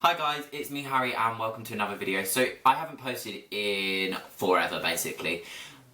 Hi guys, it's me Harry and welcome to another video. So I haven't posted in forever basically,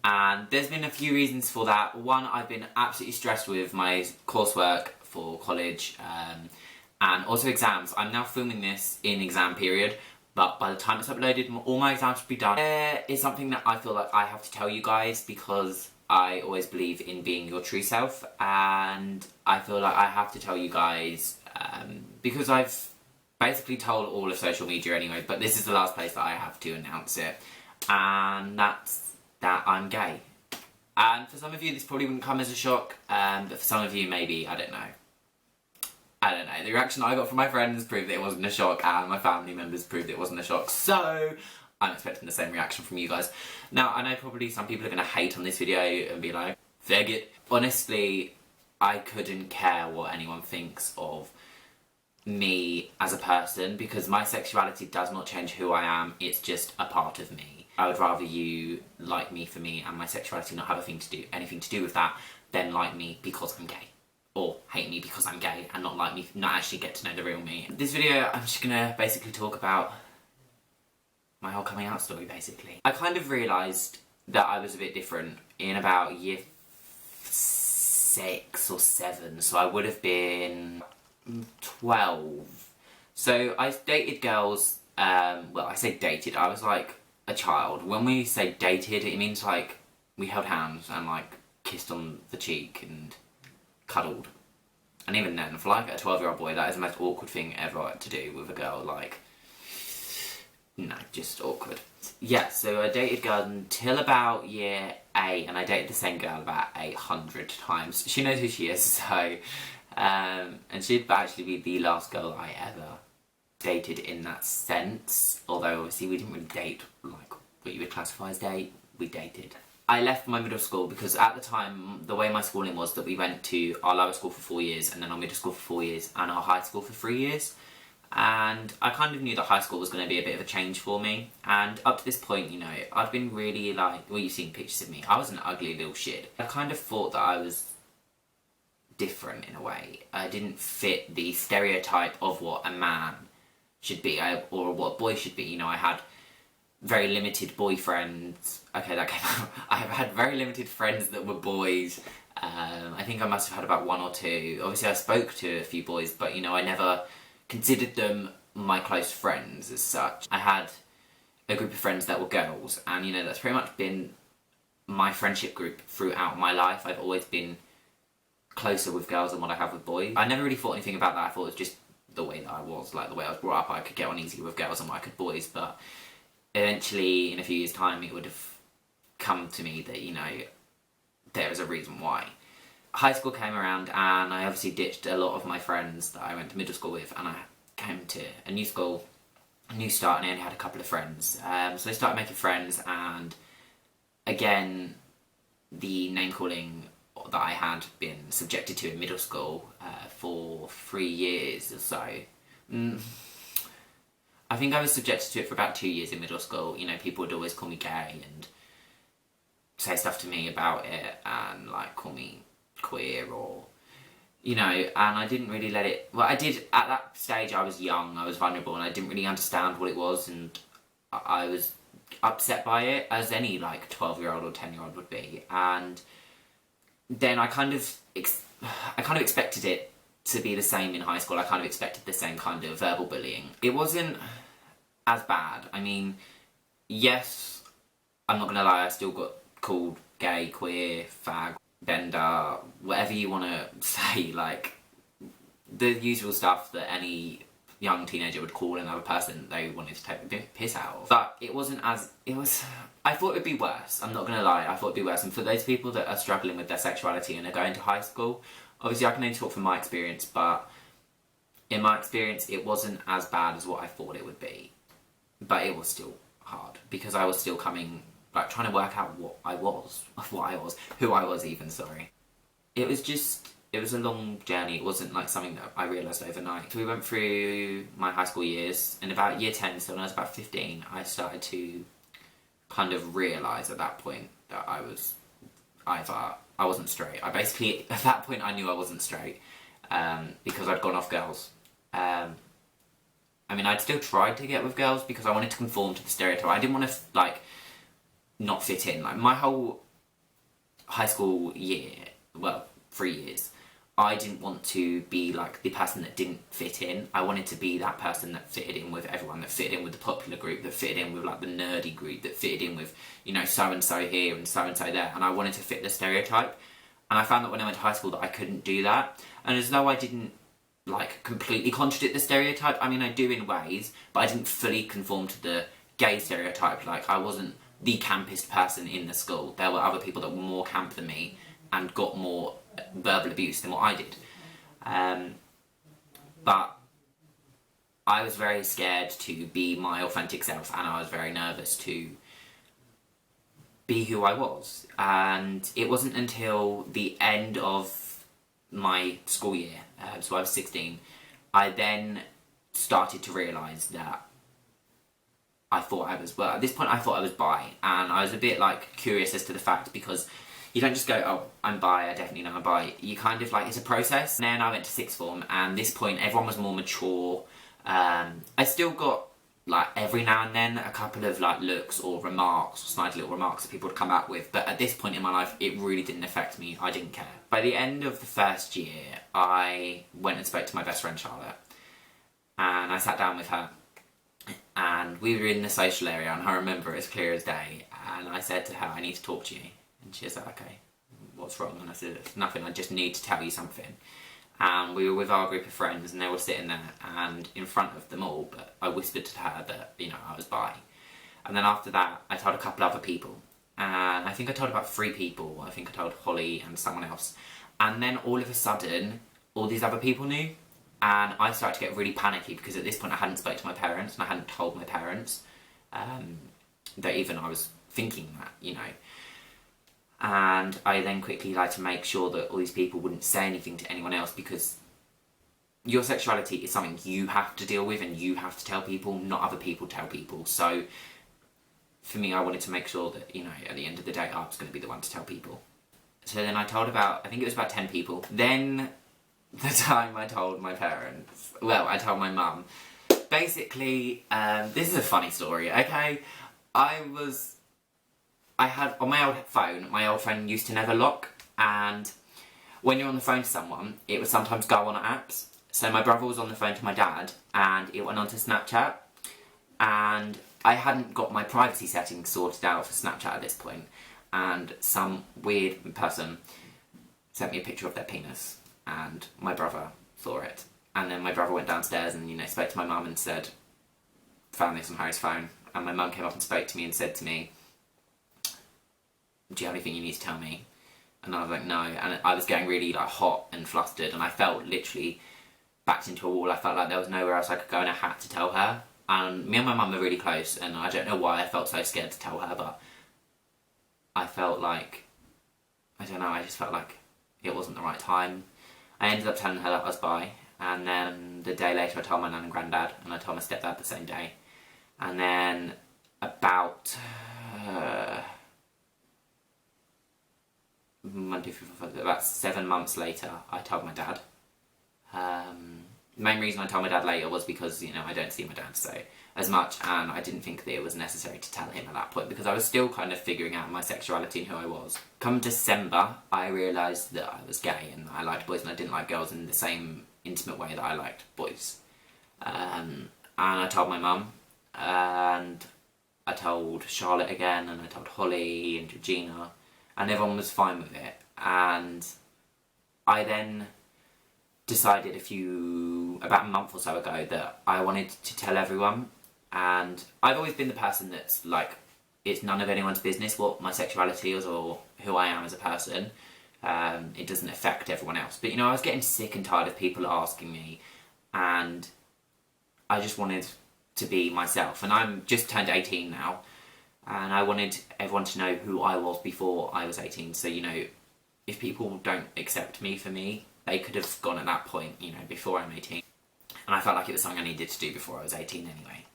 and there's been a few reasons for that. One, I've been absolutely stressed with my coursework for college and also exams. I'm now filming this in exam period, but by the time it's uploaded all my exams will be done. There is something that I feel like I have to tell you guys because I always believe in being your true self, and I feel like I have to tell you guys because I've basically told all of social media anyway, but this is the last place that I have to announce it, and that's that I'm gay. And for some of you this probably wouldn't come as a shock, but for some of you maybe, I don't know. The reaction I got from my friends proved that it wasn't a shock, and my family members proved it wasn't a shock, so I'm expecting the same reaction from you guys. Now, I know probably some people are going to hate on this video and be like, faggot. Honestly, I couldn't care what anyone thinks of me as a person, because my sexuality does not change who I am, it's just a part of me. I would rather you like me for me and my sexuality not have anything to do with that than like me because I'm gay. Or hate me because I'm gay and not like me, not actually get to know the real me. This video I'm just gonna basically talk about my whole coming out story basically. I kind of realised that I was a bit different in about year 6 or 7, so I would have been 12. So I dated girls, well, I say dated, I was like a child. When we say dated, it means like we held hands and like kissed on the cheek and cuddled. And even then, for like a 12-year-old boy, that is the most awkward thing ever to do with a girl, like, no, just awkward. Yeah, so I dated girls until about year 8, and I dated the same girl about 800 times. She knows who she is, so and she'd actually be the last girl I ever dated in that sense, although obviously we didn't really date like what you would classify as date, we dated. I left my middle school because at the time, the way my schooling was that we went to our lower school for 4 years, and then our middle school for 4 years, and our high school for 3 years. And I kind of knew that high school was going to be a bit of a change for me, and up to this point, you know, I'd been really like, well, you've seen pictures of me, I was an ugly little shit. I kind of thought that I was different in a way. I didn't fit the stereotype of what a man should be, or what a boy should be. You know, I had very limited boyfriends. Okay, that came out. I've had very limited friends that were boys. I think I must have had about 1 or 2. Obviously I spoke to a few boys, but you know, I never considered them my close friends as such. I had a group of friends that were girls, and you know, that's pretty much been my friendship group throughout my life. I've always been closer with girls than what I have with boys. I never really thought anything about that. I thought it was just the way that I was, like the way I was brought up. I could get on easily with girls and what I could boys, but eventually in a few years time it would have come to me that, you know, there is a reason why. High school came around and I obviously ditched a lot of my friends that I went to middle school with, and I came to a new school, a new start, and I only had a couple of friends. So I started making friends, and again, the name calling that I had been subjected to in middle school for 3 years or so. I think I was subjected to it for about 2 years in middle school. You know, people would always call me gay and say stuff to me about it and like call me queer, or you know, and I didn't really let it, well, I did at that stage. I was young, I was vulnerable, and I didn't really understand what it was, and I was upset by it, as any like 12-year-old or 10-year-old would be. And then I kind of expected it to be the same in high school. I kind of expected the same kind of verbal bullying. It wasn't as bad. I mean, yes, I'm not gonna lie, I still got called gay, queer, fag, bender, whatever you want to say, like the usual stuff that any young teenager would call another person they wanted to take the piss out of. But it wasn't as, I thought it'd be worse, I'm not gonna lie, I thought it'd be worse. And for those people that are struggling with their sexuality and are going to high school, obviously I can only talk from my experience, but in my experience it wasn't as bad as what I thought it would be. But it was still hard, because I was still trying to work out who I was even, sorry. It was a long journey. It wasn't like something that I realised overnight. So we went through my high school years, and about year 10, so when I was about 15, I started to kind of realise at that point that I wasn't straight. I basically, at that point I knew I wasn't straight, because I'd gone off girls. I mean, I'd still tried to get with girls because I wanted to conform to the stereotype. I didn't want to, like, not fit in. Like, my whole high school year, well, 3 years, I didn't want to be, like, the person that didn't fit in. I wanted to be that person that fitted in with everyone, that fitted in with the popular group, that fitted in with, like, the nerdy group, that fitted in with, you know, so-and-so here and so-and-so there. And I wanted to fit the stereotype. And I found that when I went to high school that I couldn't do that. And as though I didn't, like, completely contradict the stereotype, I mean, I do in ways, but I didn't fully conform to the gay stereotype. Like, I wasn't the campest person in the school. There were other people that were more camp than me and got more verbal abuse than what I did. But I was very scared to be my authentic self, and I was very nervous to be who I was. And it wasn't until the end of my school year, so I was 16, I then started to realise that I thought I was, well, at this point I thought I was bi, and I was a bit, like, curious as to the fact, because you don't just go, oh, I'm bi, I definitely know I'm bi. You kind of, like, it's a process. And then I went to sixth form, and at this point everyone was more mature. I still got, like, every now and then a couple of, like, looks or remarks, or snide little remarks that people would come out with, but at this point in my life it really didn't affect me. I didn't care. By the end of the first year, I went and spoke to my best friend Charlotte, and I sat down with her, and we were in the social area, and I remember it as clear as day, and I said to her, I need to talk to you. And she was like, okay, what's wrong? And I said, it's nothing, I just need to tell you something. And we were with our group of friends, and they were sitting there, and in front of them all, but I whispered to her that, you know, I was bi. And then after that, I told a couple other people, and I think I told about 3 people. I think I told Holly and someone else. And then all of a sudden, all these other people knew, and I started to get really panicky, because at this point I hadn't spoke to my parents, and I hadn't told my parents that even I was thinking that, you know. And I then quickly like to make sure that all these people wouldn't say anything to anyone else, because your sexuality is something you have to deal with and you have to tell people, not other people tell people. So for me, I wanted to make sure that, you know, at the end of the day, I was going to be the one to tell people. So then I told about, I think it was about 10 people. Then the time I told my parents, well, I told my mum, basically, this is a funny story, okay? I had, on my old phone used to never lock, and when you're on the phone to someone, it would sometimes go on apps. So my brother was on the phone to my dad, and it went onto Snapchat, and I hadn't got my privacy settings sorted out for Snapchat at this point, and some weird person sent me a picture of their penis, and my brother saw it. And then my brother went downstairs and, you know, spoke to my mum and said, found this on Harry's phone, and my mum came up and spoke to me and said to me, do you have anything you need to tell me? And I was like, no. And I was getting really, like, hot and flustered, and I felt literally backed into a wall. I felt like there was nowhere else I could go, and I had to tell her. And me and my mum are really close, and I don't know why I felt so scared to tell her, but I felt like, I don't know, I just felt like it wasn't the right time. I ended up telling her that I was bi, and then the day later I told my nan and granddad, and I told my stepdad the same day. And then about about 7 months later, I told my dad. The main reason I told my dad later was because, you know, I don't see my dad so as much, and I didn't think that it was necessary to tell him at that point, because I was still kind of figuring out my sexuality and who I was. Come December, I realised that I was gay, and I liked boys and I didn't like girls in the same intimate way that I liked boys. And I told my mum, and I told Charlotte again, and I told Holly and Georgina, and everyone was fine with it. And I then decided about a month or so ago that I wanted to tell everyone. And I've always been the person that's like, it's none of anyone's business what my sexuality is or who I am as a person. It doesn't affect everyone else. But, you know, I was getting sick and tired of people asking me, and I just wanted to be myself. And I'm just turned 18 now, and I wanted everyone to know who I was before I was 18. So, you know, if people don't accept me for me, they could have gone at that point, you know, before I'm 18. And I felt like it was something I needed to do before I was 18 anyway.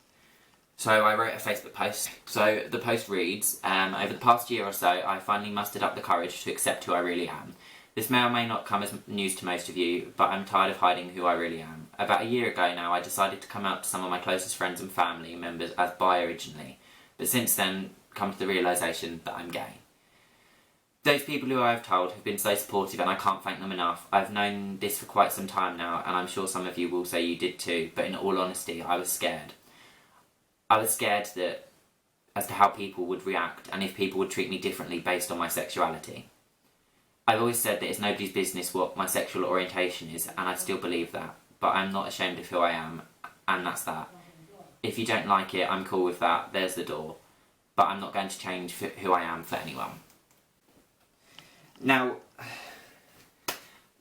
So I wrote a Facebook post. So the post reads, over the past year or so, I finally mustered up the courage to accept who I really am. This may or may not come as news to most of you, but I'm tired of hiding who I really am. About a year ago now, I decided to come out to some of my closest friends and family members as bi originally, but since then, come to the realisation that I'm gay. Those people who I've told have been so supportive and I can't thank them enough. I've known this for quite some time now, and I'm sure some of you will say you did too, but in all honesty, I was scared. I was scared that as to how people would react and if people would treat me differently based on my sexuality. I've always said that it's nobody's business what my sexual orientation is, and I still believe that, but I'm not ashamed of who I am, and that's that. If you don't like it, I'm cool with that, there's the door, but I'm not going to change who I am for anyone. Now,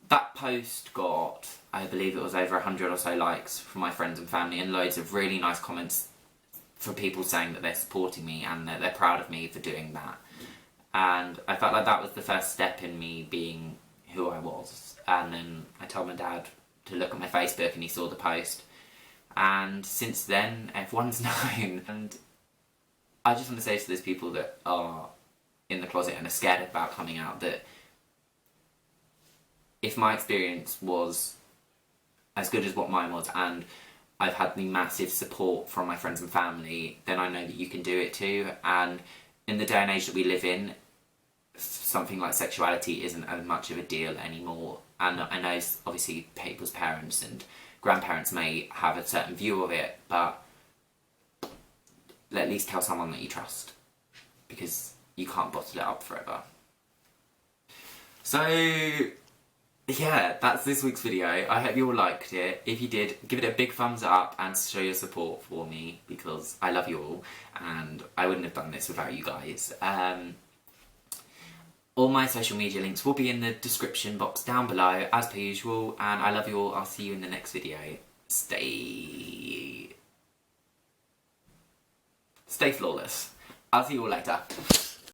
that post got, I believe it was over 100 or so likes from my friends and family, and loads of really nice comments for people saying that they're supporting me and that they're proud of me for doing that. And I felt like that was the first step in me being who I was. And then I told my dad to look at my Facebook and he saw the post. And since then, everyone's known. And I just want to say to those people that are in the closet and are scared about coming out that if my experience was as good as what mine was and I've had the massive support from my friends and family, then I know that you can do it too. And in the day and age that we live in, something like sexuality isn't as much of a deal anymore. And I know obviously people's parents and grandparents may have a certain view of it, but at least tell someone that you trust, because you can't bottle it up forever. So yeah, that's this week's video. I hope you all liked it. If you did, give it a big thumbs up and show your support for me, because I love you all and I wouldn't have done this without you guys. All my social media links will be in the description box down below, as per usual, and I love you all. I'll see you in the next video. Stay flawless. I'll see you all later.